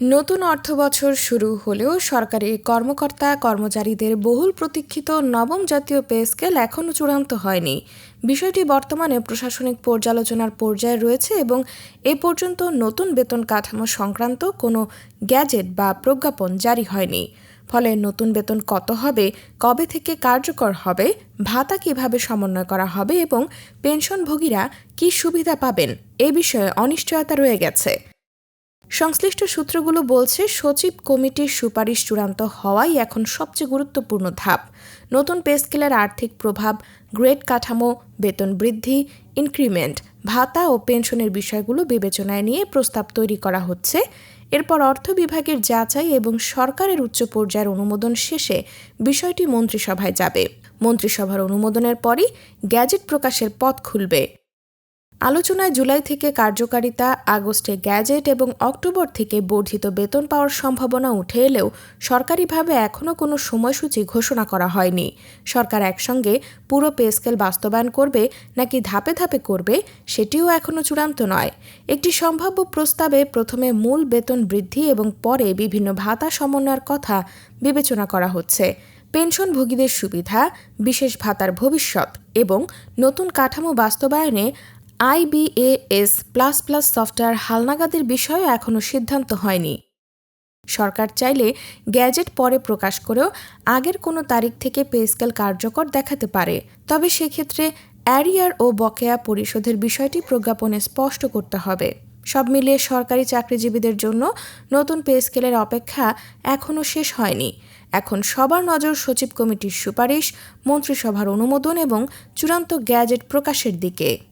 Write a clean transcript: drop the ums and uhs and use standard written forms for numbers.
নতুন অর্থবছর শুরু হলেও সরকারি কর্মকর্তা কর্মচারীদের বহুল প্রতীক্ষিত নবম জাতীয় পে স্কেল এখনও চূড়ান্ত হয়নি। বিষয়টি বর্তমানে প্রশাসনিক পর্যালোচনার পর্যায়ে রয়েছে এবং এ পর্যন্ত নতুন বেতন কাঠামো সংক্রান্ত কোনো গ্যাজেট বা প্রজ্ঞাপন জারি হয়নি। ফলে নতুন বেতন কত হবে, কবে থেকে কার্যকর হবে, ভাতা কিভাবে সমন্বয় করা হবে এবং পেনশনভোগীরা কী সুবিধা পাবেন এ বিষয়ে অনিশ্চয়তা রয়ে গেছে। সংশ্লিষ্ট সূত্রগুলো বলছে, সচিব কমিটির সুপারিশ চূড়ান্ত হওয়াই এখন সবচেয়ে গুরুত্বপূর্ণ ধাপ। নতুন পে স্কেলের আর্থিক প্রভাব, গ্রেড কাঠামো, বেতন বৃদ্ধি, ইনক্রিমেন্ট, ভাতা ও পেনশনের বিষয়গুলো বিবেচনায় নিয়ে প্রস্তাব তৈরি করা হচ্ছে। এরপর অর্থ বিভাগের যাচাই এবং সরকারের উচ্চ পর্যায়ের অনুমোদন শেষে বিষয়টি মন্ত্রিসভায় যাবে। মন্ত্রিসভার অনুমোদনের পরই গ্যাজেট প্রকাশের পথ খুলবে। আলোচনায় জুলাই থেকে কার্যকারিতা, আগস্টে গ্যাজেট এবং অক্টোবর থেকে বর্ধিত বেতন পাওয়ার সম্ভাবনা উঠে এলেও সরকারিভাবে এখনও কোনো সময়সূচি ঘোষণা করা হয়নি। সরকার একসঙ্গে পুরো পে স্কেল বাস্তবায়ন করবে নাকি ধাপে ধাপে করবে সেটিও এখনও চূড়ান্ত নয়। একটি সম্ভাব্য প্রস্তাবে প্রথমে মূল বেতন বৃদ্ধি এবং পরে বিভিন্ন ভাতা সমন্বয়ের কথা বিবেচনা করা হচ্ছে। পেনশনভোগীদের সুবিধা, বিশেষ ভাতার ভবিষ্যৎ এবং নতুন কাঠামো বাস্তবায়নে IBAS++ সফটওয়্যার হালনাগাদের বিষয়ে এখনও সিদ্ধান্ত হয়নি। সরকার চাইলে গ্যাজেট পরে প্রকাশ করেও আগের কোনো তারিখ থেকে পে স্কেল কার্যকর দেখাতে পারে। তবে সেক্ষেত্রে অ্যারিয়ার ও বকেয়া পরিশোধের বিষয়টি প্রজ্ঞাপনে স্পষ্ট করতে হবে। সব মিলিয়ে সরকারি চাকরিজীবীদের জন্য নতুন পে স্কেলের অপেক্ষা এখনও শেষ হয়নি। এখন সবার নজর সচিব কমিটির সুপারিশ, মন্ত্রিসভার অনুমোদন এবং চূড়ান্ত গ্যাজেট প্রকাশের দিকে।